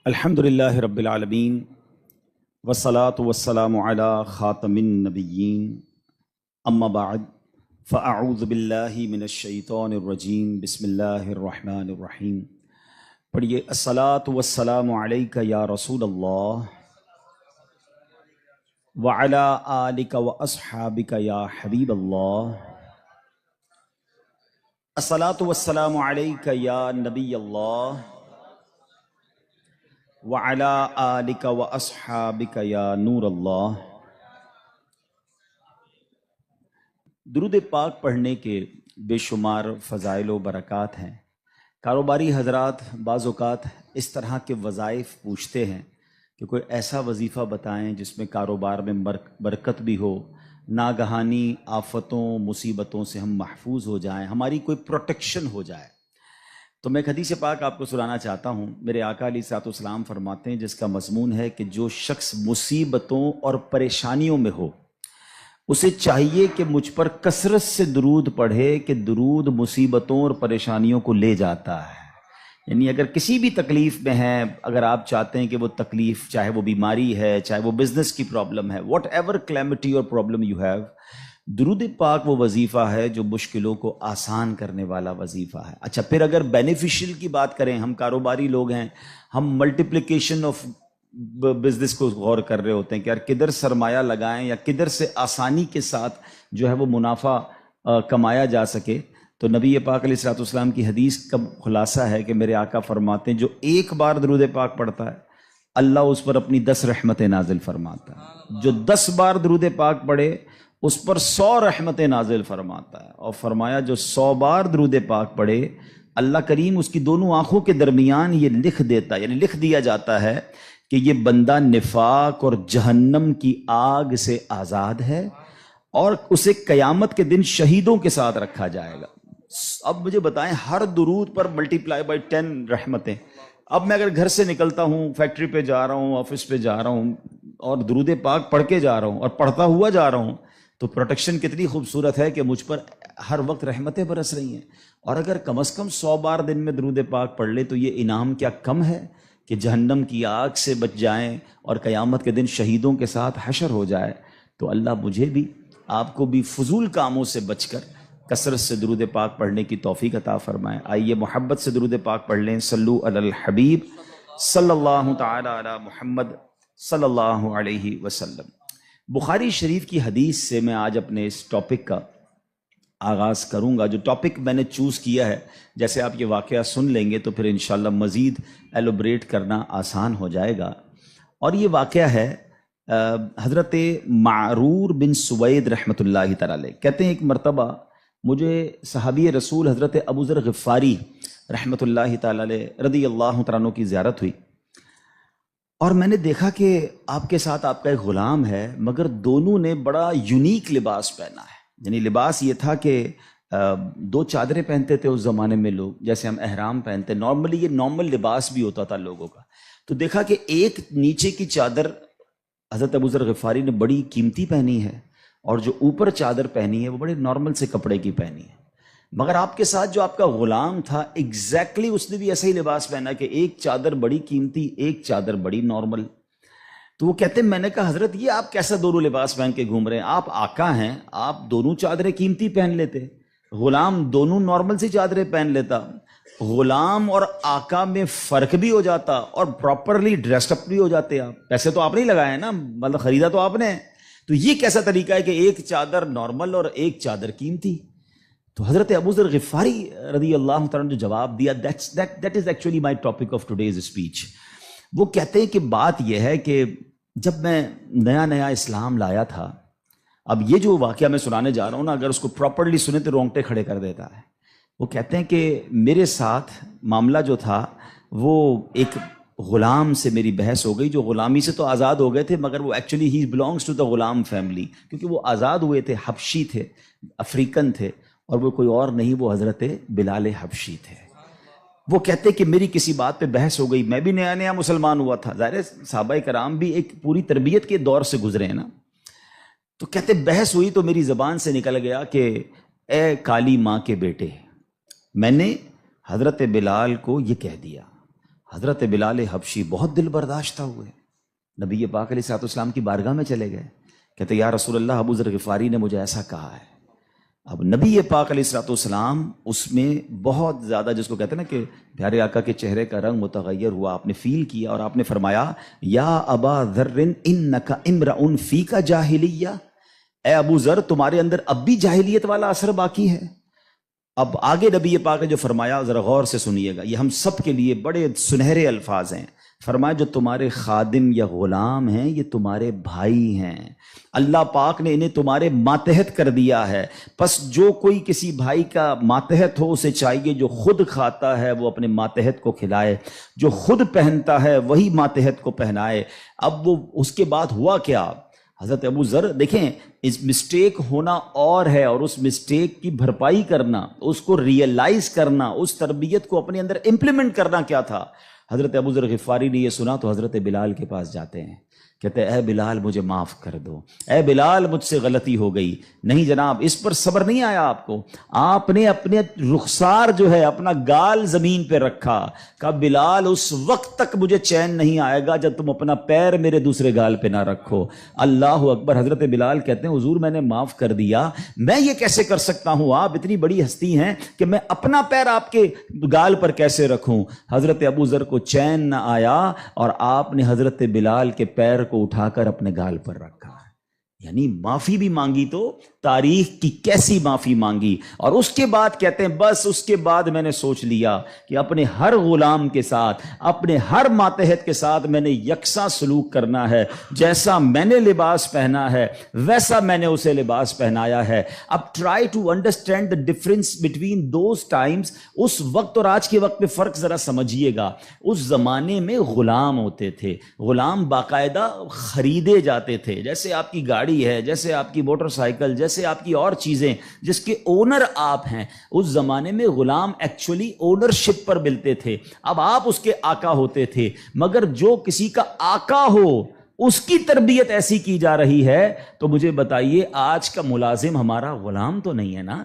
الحمدللہ رب العالمین والصلاة والسلام علی خاتم النبیین اما بعد فاعوذ باللہ من الشیطان الرجیم بسم اللہ الرحمن الرحیم۔ پڑھیے الصلاة والسلام علیک یا رسول اللہ وعلی آلک واصحابک یا حبیب اللہ۔ الصلاة والسلام علیک یا نبی اللہ وعلی آلک واصحابک یا نور اللہ۔ درود پاک پڑھنے کے بے شمار فضائل و برکات ہیں۔ کاروباری حضرات بعض اوقات اس طرح کے وظائف پوچھتے ہیں کہ کوئی ایسا وظیفہ بتائیں جس میں کاروبار میں برکت بھی ہو، ناگہانی آفتوں مصیبتوں سے ہم محفوظ ہو جائیں، ہماری کوئی پروٹیکشن ہو جائے۔ تو میں ایک حدیث پاک آپ کو سنانا چاہتا ہوں۔ میرے آقا علیہ الصلوۃ والسلام فرماتے ہیں، جس کا مضمون ہے کہ جو شخص مصیبتوں اور پریشانیوں میں ہو اسے چاہیے کہ مجھ پر کثرت سے درود پڑھے کہ درود مصیبتوں اور پریشانیوں کو لے جاتا ہے۔ یعنی اگر کسی بھی تکلیف میں ہیں، اگر آپ چاہتے ہیں کہ وہ تکلیف، چاہے وہ بیماری ہے، چاہے وہ بزنس کی پرابلم ہے، واٹ ایور کلیمٹی اور پرابلم یو ہیو، درود پاک وہ وظیفہ ہے جو مشکلوں کو آسان کرنے والا وظیفہ ہے۔ اچھا، پھر اگر بینیفیشل کی بات کریں، ہم کاروباری لوگ ہیں، ہم ملٹیپلیکیشن آف بزنس کو غور کر رہے ہوتے ہیں کہ یار کدھر سرمایہ لگائیں یا کدھر سے آسانی کے ساتھ جو ہے وہ منافع کمایا جا سکے، تو نبی پاک علیہ الصلوۃ والسلام کی حدیث کا خلاصہ ہے کہ میرے آقا فرماتے ہیں جو ایک بار درود پاک پڑھتا ہے اللہ اس پر اپنی 10 رحمتیں نازل فرماتا ہے، جو 10 بار درود پاک پڑھے اس پر 100 رحمتیں نازل فرماتا ہے، اور فرمایا جو 100 بار درود پاک پڑھے اللہ کریم اس کی دونوں آنکھوں کے درمیان یہ لکھ دیتا ہے، یعنی لکھ دیا جاتا ہے کہ یہ بندہ نفاق اور جہنم کی آگ سے آزاد ہے، اور اسے قیامت کے دن شہیدوں کے ساتھ رکھا جائے گا۔ اب مجھے بتائیں، ہر درود پر ملٹیپلائی بائی 10 رحمتیں۔ اب میں اگر گھر سے نکلتا ہوں، فیکٹری پہ جا رہا ہوں، آفس پہ جا رہا ہوں، اور درود پاک پڑھ کے جا رہا ہوں اور پڑھتا ہوا جا رہا ہوں، تو پروٹیکشن کتنی خوبصورت ہے کہ مجھ پر ہر وقت رحمتیں برس رہی ہیں۔ اور اگر کم از کم 100 بار دن میں درود پاک پڑھ لے تو یہ انعام کیا کم ہے کہ جہنم کی آگ سے بچ جائیں اور قیامت کے دن شہیدوں کے ساتھ حشر ہو جائے۔ تو اللہ مجھے بھی آپ کو بھی فضول کاموں سے بچ کر کثرت سے درود پاک پڑھنے کی توفیق عطا فرمائے۔ آئیے محبت سے درود پاک پڑھ لیں۔ صلو علی الحبیب صلی اللہ تعالی علی محمد صلی اللہ علیہ وسلم۔ بخاری شریف کی حدیث سے میں آج اپنے اس ٹاپک کا آغاز کروں گا۔ جو ٹاپک میں نے چوز کیا ہے، جیسے آپ یہ واقعہ سن لیں گے تو پھر انشاءاللہ مزید ایلوبریٹ کرنا آسان ہو جائے گا۔ اور یہ واقعہ ہے حضرت معرور بن سوید رحمۃ اللہ تعالی علیہ۔ کہتے ہیں ایک مرتبہ مجھے صحابی رسول حضرت ابو ذر غفاری رحمۃ اللہ تعالی علیہ رضی اللہ تعالیٰ عنہ کی زیارت ہوئی، اور میں نے دیکھا کہ آپ کے ساتھ آپ کا ایک غلام ہے، مگر دونوں نے بڑا یونیک لباس پہنا ہے۔ یعنی لباس یہ تھا کہ 2 چادریں پہنتے تھے اس زمانے میں لوگ، جیسے ہم احرام پہنتے، نارملی یہ نارمل لباس بھی ہوتا تھا لوگوں کا۔ تو دیکھا کہ ایک نیچے کی چادر حضرت ابو ذر غفاری نے بڑی قیمتی پہنی ہے، اور جو اوپر چادر پہنی ہے وہ بڑے نارمل سے کپڑے کی پہنی ہے۔ مگر آپ کے ساتھ جو آپ کا غلام تھا، ایگزیکٹلی اس نے بھی ایسا ہی لباس پہنا کہ ایک چادر بڑی قیمتی، ایک چادر بڑی نارمل۔ تو وہ کہتے ہیں، میں نے کہا حضرت یہ آپ کیسا دونوں لباس پہن کے گھوم رہے ہیں؟ آپ آقا ہیں، آپ دونوں چادریں قیمتی پہن لیتے، غلام دونوں نارمل سی چادریں پہن لیتا۔ غلام اور آقا میں فرق بھی ہو جاتا اور پراپرلی ڈریسڈ اپ بھی ہو جاتے آپ۔ پیسے تو آپ نہیں لگائے نا، مطلب خریدا تو آپ نے۔ تو یہ کیسا طریقہ ہے کہ ایک چادر نارمل اور ایک چادر قیمتی؟ تو حضرت ابو ذر غفاری رضی اللہ تعالیٰ نے جو جواب دیا، that is actually my topic of today's speech۔ وہ کہتے ہیں کہ بات یہ ہے کہ جب میں نیا نیا اسلام لایا تھا، اب یہ جو واقعہ میں سنانے جا رہا ہوں نا، اگر اس کو پراپرلی سنے تو رونگٹے کھڑے کر دیتا ہے۔ وہ کہتے ہیں کہ میرے ساتھ معاملہ جو تھا وہ ایک غلام سے میری بحث ہو گئی، جو غلامی سے تو آزاد ہو گئے تھے، مگر وہ ایکچولی ہی belongs to the Ghulam family, کیونکہ وہ آزاد ہوئے تھے، حبشی تھے، افریقن تھے، اور وہ کوئی اور نہیں، وہ حضرت بلال حبشی تھے۔ وہ کہتے کہ میری کسی بات پہ بحث ہو گئی، میں بھی نیا نیا مسلمان ہوا تھا، ظاہر ہے صحابہ کرام بھی ایک پوری تربیت کے دور سے گزرے ہیں نا۔ تو کہتے بحث ہوئی تو میری زبان سے نکل گیا کہ اے کالی ماں کے بیٹے، میں نے حضرت بلال کو یہ کہہ دیا، حضرت بلال حبشی بہت دل برداشتہ ہوئے، نبی پاک علیہ السلام کی بارگاہ میں چلے گئے، کہتے یا رسول اللہ ابو ذر غفاری نے مجھے ایسا کہا ہے۔ اب نبی پاک علیہ السلام اس میں بہت زیادہ، جس کو کہتے ہیں نا کہ پیارے آقا کے چہرے کا رنگ متغیر ہوا، آپ نے فیل کیا اور آپ نے فرمایا یا ابا ذر انک امرؤ فیک جاہلیہ، اے ابو ذر تمہارے اندر اب بھی جاہلیت والا اثر باقی ہے۔ اب آگے نبی پاک نے جو فرمایا ذرا غور سے سنیے گا، یہ ہم سب کے لیے بڑے سنہرے الفاظ ہیں۔ فرمایا جو تمہارے خادم یا غلام ہیں یہ تمہارے بھائی ہیں، اللہ پاک نے انہیں تمہارے ماتحت کر دیا ہے، پس جو کوئی کسی بھائی کا ماتحت ہو اسے چاہیے جو خود کھاتا ہے وہ اپنے ماتحت کو کھلائے، جو خود پہنتا ہے وہی ماتحت کو پہنائے۔ اب وہ اس کے بعد ہوا کیا؟ حضرت ابو ذر دیکھیں، اس مسٹیک ہونا اور ہے، اور اس مسٹیک کی بھرپائی کرنا، اس کو ریئلائز کرنا، اس تربیت کو اپنے اندر امپلیمنٹ کرنا کیا تھا۔ حضرت ابو ذر غفاری نے یہ سنا تو حضرت بلال کے پاس جاتے ہیں، کہتے ہیں اے بلال مجھے معاف کر دو، اے بلال مجھ سے غلطی ہو گئی۔ نہیں جناب، اس پر صبر نہیں آیا آپ کو، آپ نے اپنے رخسار جو ہے اپنا گال زمین پہ رکھا، کہا بلال اس وقت تک مجھے چین نہیں آئے گا جب تم اپنا پیر میرے دوسرے گال پہ نہ رکھو۔ اللہ اکبر۔ حضرت بلال کہتے ہیں حضور میں نے معاف کر دیا، میں یہ کیسے کر سکتا ہوں، آپ اتنی بڑی ہستی ہیں کہ میں اپنا پیر آپ کے گال پر کیسے رکھوں۔ حضرت ابو ذر کو چین نہ آیا اور آپ نے حضرت بلال کے پیر کو اٹھا کر اپنے گال پر رکھا، یعنی معافی بھی مانگی تو تاریخ کی کیسی معافی مانگی۔ اور اس کے بعد کہتے ہیں بس اس کے بعد میں نے سوچ لیا کہ اپنے ہر غلام کے ساتھ، اپنے ہر ماتحت کے ساتھ میں نے یکساں سلوک کرنا ہے، جیسا میں نے لباس پہنا ہے ویسا میں نے اسے لباس پہنایا ہے۔ اب try to understand the difference between those times, اس وقت اور آج کے وقت میں فرق ذرا سمجھیے گا۔ اس زمانے میں غلام ہوتے تھے، غلام باقاعدہ خریدے جاتے تھے، جیسے آپ کی گاڑی ہے، جیسے آپ کی موٹر سائیکل، جیسے آپ کی اور چیزیں جس کے اونر آپ ہیں۔ اس زمانے میں غلام ایکچولی اونرشپ پر ملتے تھے، اب آپ اس کے آقا ہوتے تھے، مگر جو کسی کا آقا ہو اس کی تربیت ایسی کی جا رہی ہے تو مجھے بتائیے آج کا ملازم ہمارا غلام تو نہیں ہے نا؟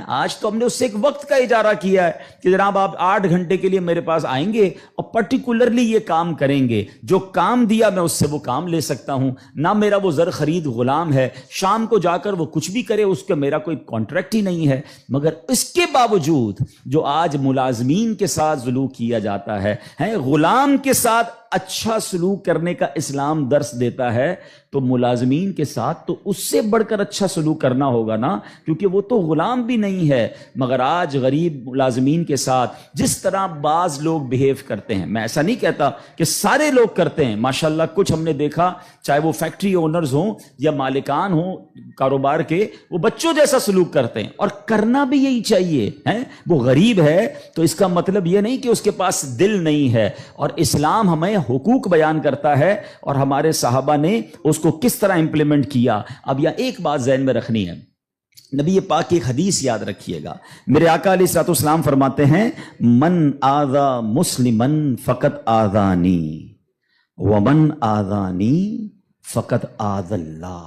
آج تو ہم نے اس سے ایک وقت کا اجارہ کیا ہے کہ جناب آپ 8 گھنٹے کے لیے میرے پاس آئیں گے اور پرٹیکولرلی یہ کام کریں گے، جو کام دیا میں اس سے وہ کام لے سکتا ہوں، نہ میرا وہ زر خرید غلام ہے، شام کو جا کر وہ کچھ بھی کرے اس کا میرا کوئی کانٹریکٹ ہی نہیں ہے۔ مگر اس کے باوجود جو آج ملازمین کے ساتھ سلوک کیا جاتا ہے، غلام کے ساتھ اچھا سلوک کرنے کا اسلام درس دیتا ہے، تو ملازمین کے ساتھ تو اس سے بڑھ کر اچھا سلوک کرنا ہوگا نا، کیونکہ وہ تو غلام بھی نہیں ہے۔ مگر آج غریب ملازمین کے ساتھ جس طرح بعض لوگ بیہیو کرتے ہیں، میں ایسا نہیں کہتا کہ سارے لوگ کرتے ہیں، ماشاءاللہ کچھ ہم نے دیکھا، چاہے وہ فیکٹری اونرز ہوں یا مالکان ہوں کاروبار کے، وہ بچوں جیسا سلوک کرتے ہیں، اور کرنا بھی یہی چاہیے۔ وہ غریب ہے تو اس کا مطلب یہ نہیں کہ اس کے پاس دل نہیں ہے، اور اسلام ہمیں حقوق بیان کرتا ہے اور ہمارے صحابہ نے اس کو کس طرح امپلیمنٹ کیا۔ اب یہ ایک بات ذہن میں رکھنی ہے، نبی پاک کی ایک حدیث یاد رکھیے گا، میرے آقا علیہ الصلوۃ والسلام فرماتے ہیں من آذا مسلما فقط آذانی ومن آذانی فقط آذ اللہ،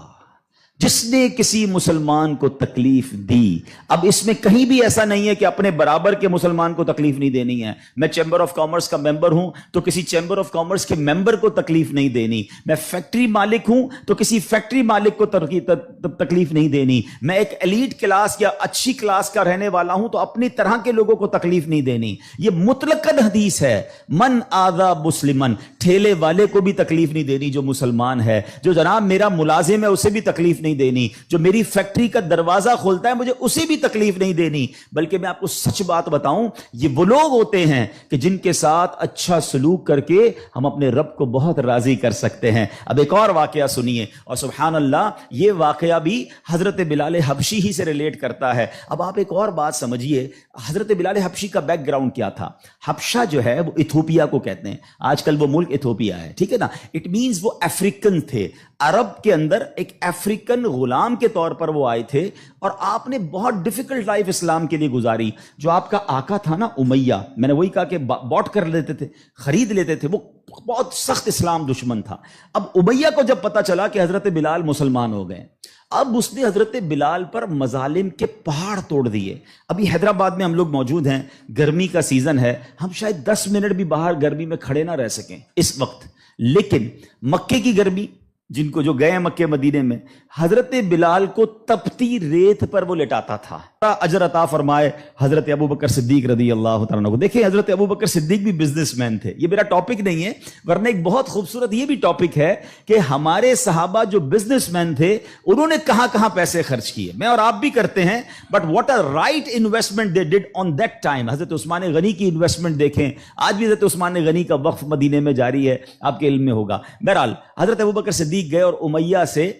جس نے کسی مسلمان کو تکلیف دی۔ اب اس میں کہیں بھی ایسا نہیں ہے کہ اپنے برابر کے مسلمان کو تکلیف نہیں دینی ہے۔ میں چیمبر آف کامرس کا ممبر ہوں تو کسی چیمبر آف کامرس کے ممبر کو تکلیف نہیں دینی، میں فیکٹری مالک ہوں تو کسی فیکٹری مالک کو تکلیف نہیں دینی، میں ایک ایلیٹ کلاس یا اچھی کلاس کا رہنے والا ہوں تو اپنی طرح کے لوگوں کو تکلیف نہیں دینی۔ یہ مطلقاً حدیث ہے، من آذا مسلمن، ٹھیلے والے کو بھی تکلیف نہیں دینی جو مسلمان ہے، جو جناب میرا ملازم ہے اسے بھی تکلیف نہیں دینی، جو میری فیکٹری کا دروازہ کھولتا ہے مجھے اسے بھی تکلیف نہیں دینی۔ بلکہ میں آپ کو سچ بات بتاؤں، یہ وہ لوگ ہوتے ہیں کہ جن کے ساتھ اچھا سلوک کر کے ہم اپنے رب کو بہت راضی کر سکتے ہیں۔ اب ایک اور واقعہ سنیے، اور سبحان اللہ یہ واقعہ بھی حضرت بلال حبشی ہی سے ریلیٹ کرتا ہے۔ اب آپ ایک اور بات سمجھیے، حضرت بلال حبشی کا بیک گراؤنڈ کیا تھا؟ حبشہ جو ہے وہ ایتھوپیا کو کہتے ہیں، آج کل وہ ملک ایتھوپیا ہے، ٹھیک ہے نا؟ اٹ مینز وہ افریقن تھے، عرب کے اندر ایک افریقن غلام کے طور پر وہ آئے تھے، اور آپ نے بہت ڈیفیکلٹ لائف اسلام کے لیے گزاری۔ جو آپ کا آقا تھا نا امیہ، میں نے وہی کہا کہ باٹ کر لیتے تھے، خرید لیتے تھے، وہ بہت سخت اسلام دشمن تھا۔ اب امیہ کو جب پتا چلا کہ حضرت بلال مسلمان ہو گئے، اب اس نے حضرت بلال پر مظالم کے پہاڑ توڑ دیے. ابھی حیدرآباد میں ہم لوگ موجود ہیں, گرمی کا سیزن ہے, ہم شاید 10 منٹ بھی باہر گرمی میں کھڑے نہ رہ سکیں اس وقت, لیکن مکے کی گرمی, جن کو جو گئے مکے مدینے میں, حضرت بلال کو تپتی ریت پر وہ لٹاتا تھا. اجر عطا فرمائے حضرت ابو بکر صدیق رضی اللہ تعالیٰ عنہ کو. دیکھیں حضرت ابو بکر صدیق بھی بزنس مین تھے, یہ میرا ٹاپک نہیں ہے, ورنہ ایک بہت خوبصورت یہ بھی ٹاپک ہے کہ ہمارے صحابہ جو بزنس مین تھے انہوں نے کہاں کہاں پیسے خرچ کیے. میں اور آپ بھی کرتے ہیں, but what a right investment they did on that time. حضرت عثمان غنی کی انویسٹمنٹ دیکھیں, آج بھی حضرت عثمان غنی کا وقف مدینے میں جاری ہے, آپ کے علم میں ہوگا. بہرحال حضرت ابو بکر صدیق گئے اور امیہ سے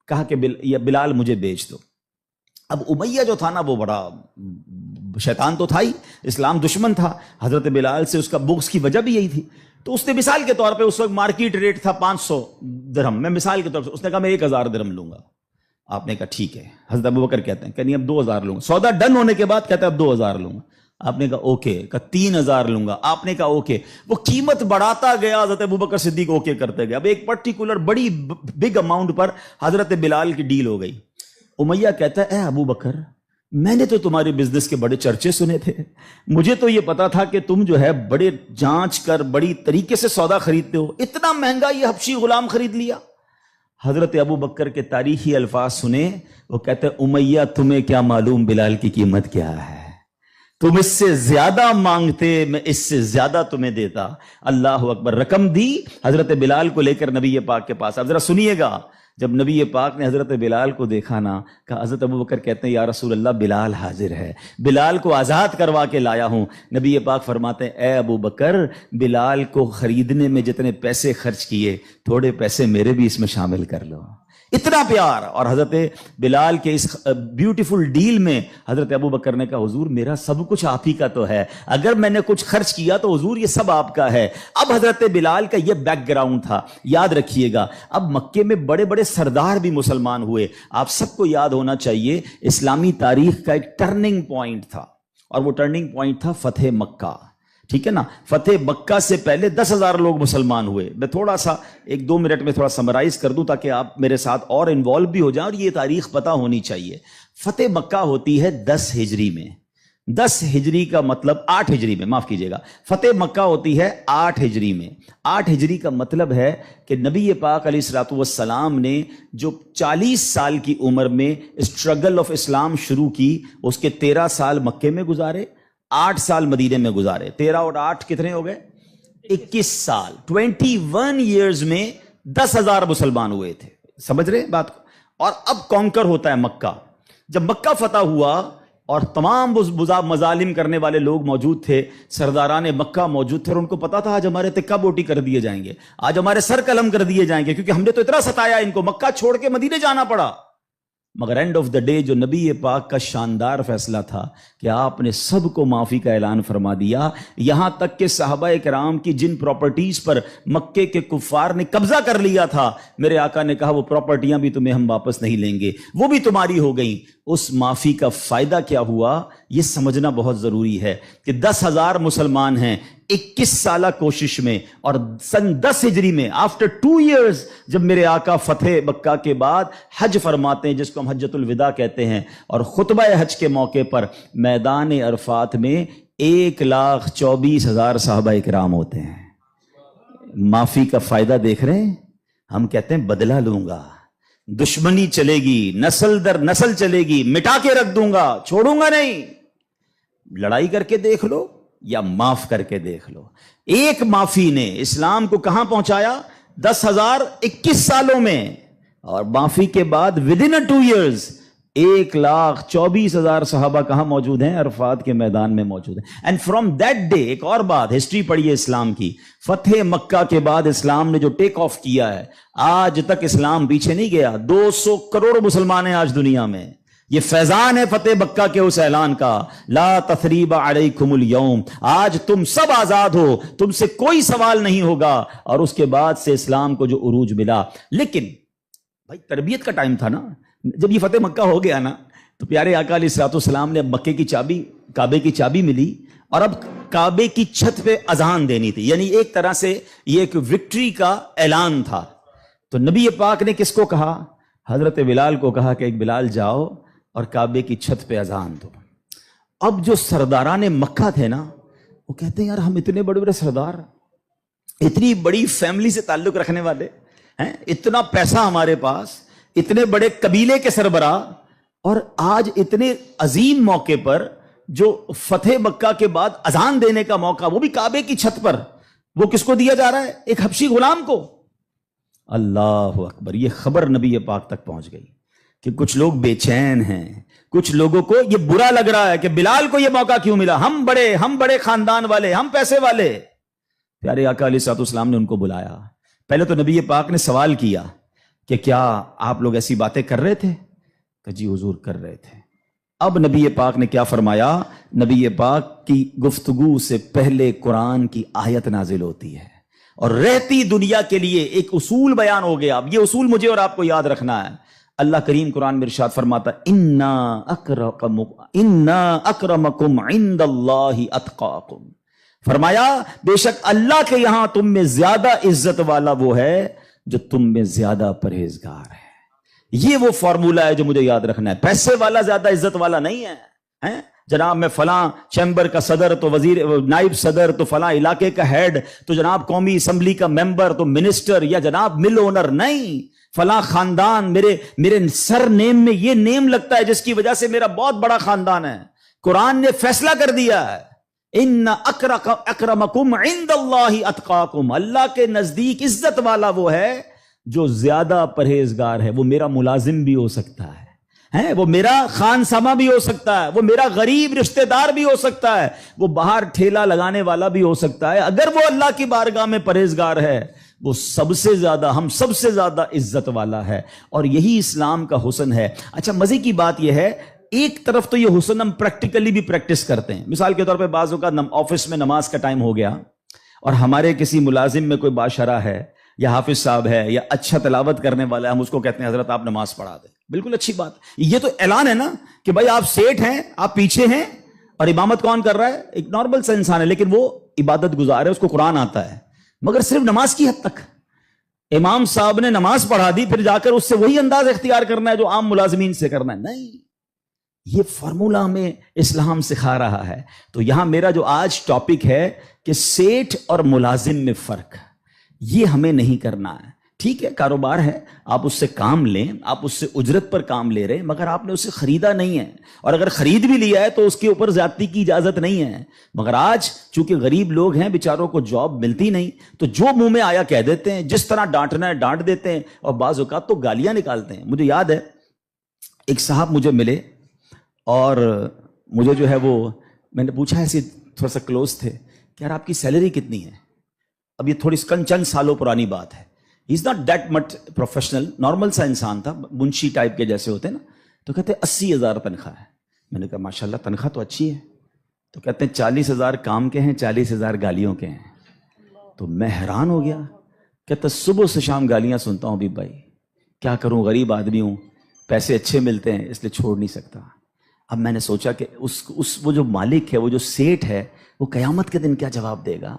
کہا کہ بلال مجھے بیچ دو. اب امیہ جو تھا نا وہ بڑا شیطان تو تھا ہی, اسلام دشمن تھا. حضرت بلال سے اس کا بغض کی وجہ بھی یہی تھی. تو اس نے مثال کے طور پہ, اس وقت مارکیٹ ریٹ تھا 500 درہم, میں مثال کے طور پر, اس نے کہا میں 1000 درہم لوں گا. آپ نے کہا ٹھیک ہے. حضرت ابو بکر کہتے ہیں کہ نہیں اب 2000 لوں گا. سودا ڈن ہونے کے بعد کہتا ہے اب 2000 لوں گا. آپ نے کہا اوکے. کہا 3000 لوں گا. آپ نے کہا اوکے. وہ قیمت بڑھاتا گیا, حضرت ابو بکر صدیق اوکے کرتے گئے. اب ایک پرٹیکولر بڑی بگ اماؤنٹ پر حضرت بلال کی ڈیل ہو گئی. امیہ کہتا ہے اے ابو بکر, میں نے تو تمہارے بزنس کے بڑے چرچے سنے تھے, مجھے تو یہ پتا تھا کہ تم جو ہے بڑے جانچ کر بڑی طریقے سے سودا خریدتے ہو, اتنا مہنگا یہ حبشی غلام خرید لیا. حضرت ابو بکر کے تاریخی الفاظ سنے, وہ کہتے ہیں امیہ تمہیں کیا معلوم بلال کی قیمت کیا ہے, تم اس سے زیادہ مانگتے میں اس سے زیادہ تمہیں دیتا. اللہ اکبر. رقم دی, حضرت بلال کو لے کر نبی پاک کے پاس. اب ذرا سنیے گا, جب نبی پاک نے حضرت بلال کو دیکھا نا, کہا حضرت ابو بکر کہتے ہیں یا رسول اللہ بلال حاضر ہے, بلال کو آزاد کروا کے لایا ہوں. نبی پاک فرماتے ہیں اے ابو بکر, بلال کو خریدنے میں جتنے پیسے خرچ کیے تھوڑے پیسے میرے بھی اس میں شامل کر لو. اتنا پیار. اور حضرت بلال کے اس بیوٹیفل ڈیل میں حضرت ابو بکر نے کہا حضور میرا سب کچھ آپ ہی کا تو ہے, اگر میں نے کچھ خرچ کیا تو حضور یہ سب آپ کا ہے. اب حضرت بلال کا یہ بیک گراؤنڈ تھا, یاد رکھیے گا. اب مکے میں بڑے بڑے سردار بھی مسلمان ہوئے. آپ سب کو یاد ہونا چاہیے اسلامی تاریخ کا ایک ٹرننگ پوائنٹ تھا, اور وہ ٹرننگ پوائنٹ تھا فتح مکہ. ٹھیک ہے نا, فتح مکہ سے پہلے 10,000 لوگ مسلمان ہوئے. میں تھوڑا سا 1-2 منٹ میں تھوڑا سمرائز کر دوں تاکہ آپ میرے ساتھ اور انوالو بھی ہو جائیں, اور یہ تاریخ پتہ ہونی چاہیے. فتح مکہ ہوتی ہے 10 ہجری میں. 10 ہجری کا مطلب 8 ہجری میں, معاف کیجیے گا, فتح مکہ ہوتی ہے 8 ہجری میں. 8 ہجری کا مطلب ہے کہ نبی پاک علیہ الصلوۃ والسلام نے جو 40 سال کی عمر میں اسٹرگل آف اسلام شروع کی, اس کے 13 سال مکے میں گزارے, 8 سال مدینے میں گزارے. 13 اور 8 کتنے ہو گئے؟ 21 سال. 21 ایئرز میں 10,000 مسلمان ہوئے تھے. سمجھ رہے بات کو؟ اور اب کانکر ہوتا ہے مکہ. جب مکہ فتح ہوا اور تمام مظالم کرنے والے لوگ موجود تھے, سرداران مکہ موجود تھے, اور ان کو پتا تھا آج ہمارے تکہ بوٹی کر دیے جائیں گے, آج ہمارے سر قلم کر دیے جائیں گے, کیونکہ ہم نے تو اتنا ستایا ان کو, مکہ چھوڑ کے مدینے جانا پڑا. مگر اینڈ آف دا ڈے جو نبی پاک کا شاندار فیصلہ تھا کہ آپ نے سب کو معافی کا اعلان فرما دیا. یہاں تک کہ صحابہ کرام کی جن پراپرٹیز پر مکے کے کفار نے قبضہ کر لیا تھا, میرے آقا نے کہا وہ پراپرٹیاں بھی تمہیں ہم واپس نہیں لیں گے, وہ بھی تمہاری ہو گئیں. اس معافی کا فائدہ کیا ہوا یہ سمجھنا بہت ضروری ہے کہ 10,000 مسلمان ہیں 21 سالہ کوشش میں, اور سن 10 ہجری میں آفٹر 2 ایئرز جب میرے آقا فتح مکہ کے بعد حج فرماتے ہیں, جس کو ہم حجۃ الوداع کہتے ہیں, اور خطبہ حج کے موقع پر میدان عرفات میں 1,24,000 صحابہ کرام ہوتے ہیں. معافی کا فائدہ دیکھ رہے ہیں؟ ہم کہتے ہیں بدلہ لوں گا, دشمنی چلے گی, نسل در نسل چلے گی, مٹا کے رکھ دوں گا, چھوڑوں گا نہیں. لڑائی کر کے دیکھ لو یا معاف کر کے دیکھ لو. ایک معافی نے اسلام کو کہاں پہنچایا؟ 10,021 سالوں میں, اور معافی کے بعد ودن 2 ایئرز 1,24,000 صحابہ کہاں موجود ہیں؟ عرفات کے میدان میں موجود ہیں. اینڈ فرام دیٹ ڈے, ایک اور بات, ہسٹری پڑھیے اسلام کی, فتح مکہ کے بعد اسلام نے جو ٹیک آف کیا ہے, آج تک اسلام پیچھے نہیں گیا. 200 کروڑ مسلمان ہیں آج دنیا میں. یہ فیضان ہے فتح مکہ کے اس اعلان کا, لا تثریب علیکم اليوم, آج تم سب آزاد ہو, تم سے کوئی سوال نہیں ہوگا. اور اس کے بعد سے اسلام کو جو عروج ملا. لیکن بھائی تربیت کا ٹائم تھا نا, جب یہ فتح مکہ ہو گیا نا, تو پیارے آقا علیہ الصلوۃ والسلام نے اب مکے کی چابی, کعبے کی چابی ملی, اور اب کعبے کی چھت پہ اذان دینی تھی. یعنی ایک طرح سے یہ ایک وکٹری کا اعلان تھا. تو نبی پاک نے کس کو کہا؟ حضرت بلال کو کہا کہ ایک بلال جاؤ اور کعبے کی چھت پہ اذان دو۔ اب جو سرداران مکہ تھے نا، وہ کہتے ہیں یار ہم اتنے بڑے بڑے سردار، اتنی بڑی فیملی سے تعلق رکھنے والے ہیں، اتنا پیسہ ہمارے پاس، اتنے بڑے قبیلے کے سربراہ، اور آج اتنے عظیم موقع پر جو فتح مکہ کے بعد اذان دینے کا موقع، وہ بھی کعبے کی چھت پر، وہ کس کو دیا جا رہا ہے؟ ایک حبشی غلام کو۔ اللہ اکبر! یہ خبر نبی پاک تک پہنچ گئی کہ کچھ لوگ بے چین ہیں، کچھ لوگوں کو یہ برا لگ رہا ہے کہ بلال کو یہ موقع کیوں ملا، ہم بڑے خاندان والے، ہم پیسے والے۔ پیارے آقا علیہ الصلوۃ والسلام نے ان کو بلایا۔ پہلے تو نبی پاک نے سوال کیا کہ کیا آپ لوگ ایسی باتیں کر رہے تھے؟ کہ جی حضور کر رہے تھے۔ اب نبی پاک نے کیا فرمایا؟ نبی پاک کی گفتگو سے پہلے قرآن کی آیت نازل ہوتی ہے اور رہتی دنیا کے لیے ایک اصول بیان ہو گیا۔ اب یہ اصول مجھے اور آپ کو یاد رکھنا ہے۔ اللہ کریم قرآن میں ارشاد فرماتا انا اکرمکم عند اللہ اتقاکم، فرمایا بے شک اللہ کے یہاں تم میں زیادہ عزت والا وہ ہے جو تم میں زیادہ پرہیزگار ہے۔ یہ وہ فارمولہ ہے جو مجھے یاد رکھنا ہے۔ پیسے والا زیادہ عزت والا نہیں ہے، جناب میں فلاں چیمبر کا صدر تو وزیر نائب صدر تو فلاں علاقے کا ہیڈ تو جناب قومی اسمبلی کا ممبر تو منسٹر یا جناب مل اونر، نہیں، فلاں خاندان میرے سر نیم میں یہ نیم لگتا ہے جس کی وجہ سے میرا بہت بڑا خاندان ہے۔ قرآن نے فیصلہ کر دیا ہے ان اکرمکم عند اللہ اتقاکم، اللہ کے نزدیک عزت والا وہ ہے جو زیادہ پرہیزگار ہے۔ وہ میرا ملازم بھی ہو سکتا ہے، وہ میرا خان سما بھی ہو سکتا ہے، وہ میرا غریب رشتہ دار بھی ہو سکتا ہے، وہ باہر ٹھیلا لگانے والا بھی ہو سکتا ہے، اگر وہ اللہ کی بارگاہ میں پرہیزگار ہے وہ سب سے زیادہ، ہم سب سے زیادہ عزت والا ہے۔ اور یہی اسلام کا حسن ہے۔ اچھا مزے کی بات یہ ہے، ایک طرف تو یہ حسن ہم پریکٹیکلی بھی پریکٹس کرتے ہیں۔ مثال کے طور پہ بعض اوقات آفس میں نماز کا ٹائم ہو گیا اور ہمارے کسی ملازم میں کوئی باشرہ ہے یا حافظ صاحب ہے یا اچھا تلاوت کرنے والا ہے، ہم اس کو کہتے ہیں حضرت آپ نماز پڑھا دیں۔ بالکل اچھی بات، یہ تو اعلان ہے نا کہ بھائی آپ سیٹ ہیں، آپ پیچھے ہیں، اور امامت کون کر رہا ہے؟ ایک نارمل سا انسان ہے، لیکن وہ عبادت گزار ہے، اس کو قرآن آتا ہے، مگر صرف نماز کی حد تک۔ امام صاحب نے نماز پڑھا دی، پھر جا کر اس سے وہی انداز اختیار کرنا ہے جو عام ملازمین سے کرنا ہے؟ نہیں، یہ فارمولہ ہمیں اسلام سکھا رہا ہے۔ تو یہاں میرا جو آج ٹاپک ہے کہ سیٹ اور ملازم میں فرق، یہ ہمیں نہیں کرنا ہے۔ ٹھیک ہے، کاروبار ہے، آپ اس سے کام لیں، آپ اس سے اجرت پر کام لے رہے ہیں، مگر آپ نے اسے خریدا نہیں ہے، اور اگر خرید بھی لیا ہے تو اس کے اوپر زیادتی کی اجازت نہیں ہے۔ مگر آج چونکہ غریب لوگ ہیں، بیچاروں کو جاب ملتی نہیں، تو جو منہ میں آیا کہہ دیتے ہیں، جس طرح ڈانٹنا ہے ڈانٹ دیتے ہیں، اور بعض اوقات تو گالیاں نکالتے ہیں۔ مجھے یاد ہے ایک صاحب مجھے ملے اور مجھے جو ہے وہ میں نے پوچھا، ایسے تھوڑا سا کلوز تھے کہ یار آپ کی سیلری کتنی ہے؟ اب یہ تھوڑی چند سالوں پرانی بات ہے۔ He is not that much professional, normal سا انسان تھا، منشی ٹائپ کے جیسے ہوتے ہیں نا۔ تو کہتے ہیں 80,000 تنخواہ ہے۔ میں نے کہا ماشاءاللہ تنخواہ تو اچھی ہے۔ تو کہتے ہیں 40,000 کام کے ہیں، 40,000 گالیوں کے ہیں۔ تو میں حیران ہو گیا، کہتا صبح سے شام گالیاں سنتا ہوں بھی بھائی، کیا کروں، غریب آدمی ہوں، پیسے اچھے ملتے ہیں اس لیے چھوڑ نہیں سکتا۔ اب میں نے سوچا کہ وہ جو مالک ہے، وہ جو سیٹ ہے، وہ قیامت کے دن کیا جواب دے گا؟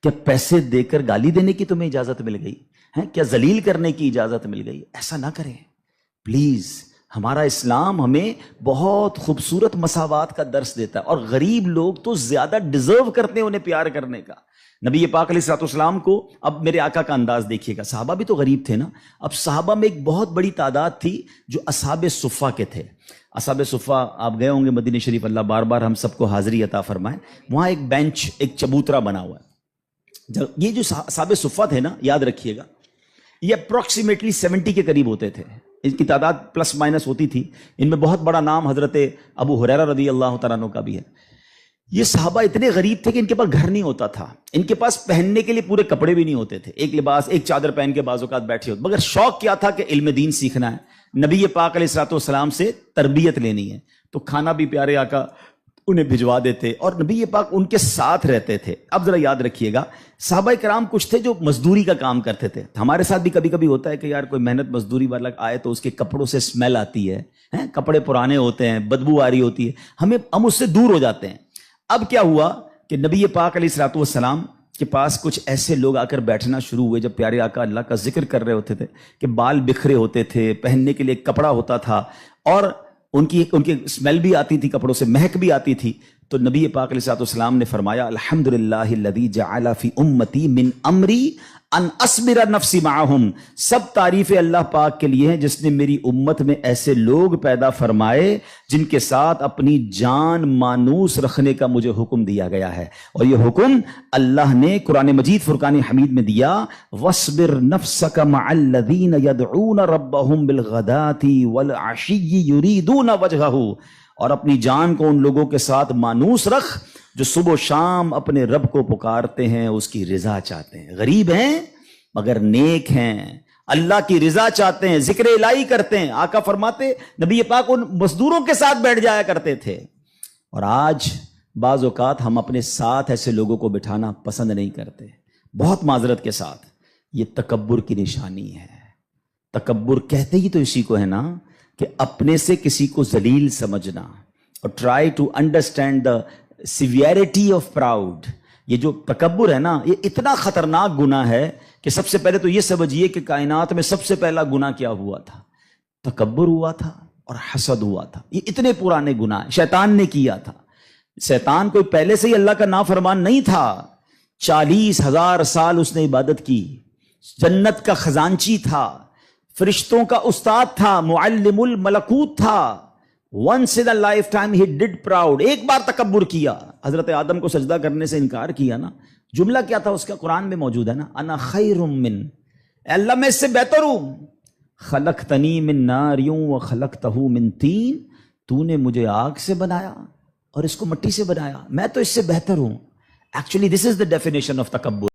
کیا پیسے دے کر گالی دینے کی تمہیں اجازت مل گئی ہے؟ کیا ذلیل کرنے کی اجازت مل گئی؟ ایسا نہ کریں پلیز۔ ہمارا اسلام ہمیں بہت خوبصورت مساوات کا درس دیتا ہے، اور غریب لوگ تو زیادہ ڈیزرو کرتے ہیں انہیں پیار کرنے کا۔ نبی پاک علیہ الصلوۃ والسلام کو، اب میرے آقا کا انداز دیکھیے گا، صحابہ بھی تو غریب تھے نا۔ اب صحابہ میں ایک بہت بڑی تعداد تھی جو اصحاب صفہ کے تھے۔ اصحاب صفہ آپ گئے ہوں گے مدینہ شریف، اللہ بار بار ہم سب کو حاضری عطا فرمائے۔ وہاں ایک بینچ، ایک چبوترا بنا ہوا ہے۔ یہ جو اصحاب صفہ تھے نا، یاد رکھیے گا، یہ اپروکسیمیٹلی 70 کے قریب ہوتے تھے، ان کی تعداد پلس مائنس ہوتی تھی۔ ان میں بہت بڑا نام حضرت ابو ہریرہ رضی اللہ تعالیٰ عنہ کا بھی ہے۔ یہ صحابہ اتنے غریب تھے کہ ان کے پاس گھر نہیں ہوتا تھا، ان کے پاس پہننے کے لیے پورے کپڑے بھی نہیں ہوتے تھے، ایک لباس، ایک چادر پہن کے بعض اوقات بیٹھے ہوتے، مگر شوق کیا تھا کہ علم دین سیکھنا ہے، نبی پاک علیہ الصلوۃ والسلام سے تربیت لینی ہے۔ تو کھانا بھی پیارے آقا انہیں بھجوا دیتے، اور نبی پاک ان کے ساتھ رہتے تھے۔ اب ذرا یاد رکھیے گا، صحابہ کرام کچھ تھے جو مزدوری کا کام کرتے تھے۔ ہمارے ساتھ بھی کبھی کبھی ہوتا ہے کہ یار کوئی محنت مزدوری والا آئے تو اس کے کپڑوں سے اسمیل آتی ہے، کپڑے پرانے ہوتے ہیں، بدبو آ رہی ہوتی ہے، ہم اس سے دور ہو جاتے ہیں۔ اب کیا ہوا کہ نبی پاک علیہ الصلوۃ والسلام کے پاس کچھ ایسے لوگ آ کر بیٹھنا شروع ہوئے جب پیارے آقا اللہ کا ذکر کر رہے ہوتے تھے کہ بال بکھرے ہوتے تھے، پہننے کے لیے کپڑا ہوتا تھا اور ان کی اسمیل بھی آتی تھی، کپڑوں سے مہک بھی آتی تھی. تو نبی پاک علیہ الصلوۃ والسلام نے فرمایا الحمدللہ الذی جعل فی امتی من امری ان اصبر نفسی معہم، سب تعریف اللہ پاک کے لیے ہیں جس نے میری امت میں ایسے لوگ پیدا فرمائے جن کے ساتھ اپنی جان مانوس رکھنے کا مجھے حکم دیا گیا ہے. اور یہ حکم اللہ نے قرآن مجید فرقان حمید میں دیا، وَاصْبِرْ نَفْسَكَ مَعَ الَّذِينَ يَدْعُونَ رَبَّهُمْ بِالْغَدَاةِ وَالْعَشِيِّ يُرِيدُونَ وَجْهَهُ، اور اپنی جان کو ان لوگوں کے ساتھ مانوس رکھ جو صبح و شام اپنے رب کو پکارتے ہیں، اس کی رضا چاہتے ہیں، غریب ہیں مگر نیک ہیں، اللہ کی رضا چاہتے ہیں، ذکر الہی کرتے ہیں. آقا فرماتے نبی پاک ان مزدوروں کے ساتھ بیٹھ جایا کرتے تھے. اور آج بعض اوقات ہم اپنے ساتھ ایسے لوگوں کو بٹھانا پسند نہیں کرتے، بہت معذرت کے ساتھ. یہ تکبر کی نشانی ہے. تکبر کہتے ہی تو اسی کو ہے نا کہ اپنے سے کسی کو ذلیل سمجھنا. اور try to understand the severity of proud. یہ جو تکبر ہے نا، یہ اتنا خطرناک گناہ ہے کہ سب سے پہلے تو یہ سمجھیے کہ کائنات میں سب سے پہلا گناہ کیا ہوا تھا؟ تکبر ہوا تھا اور حسد ہوا تھا. یہ اتنے پرانے گناہ شیطان نے کیا تھا. شیطان کوئی پہلے سے ہی اللہ کا نافرمان نہیں تھا. 40,000 سال اس نے عبادت کی، جنت کا خزانچی تھا، فرشتوں کا استاد تھا، معلم الملکوت تھا. once in a lifetime he did proud. ایک بار تکبر کیا، حضرت آدم کو سجدہ کرنے سے انکار کیا نا. جملہ کیا تھا اس کا؟ قرآن میں موجود ہے نا، انا خیر من، اے اللہ میں اس سے بہتر ہوں. خلقتنی من نار وخلقتہ من طین، تو نے مجھے آگ سے بنایا اور اس کو مٹی سے بنایا، میں تو اس سے بہتر ہوں. Actually this is the definition of تکبر.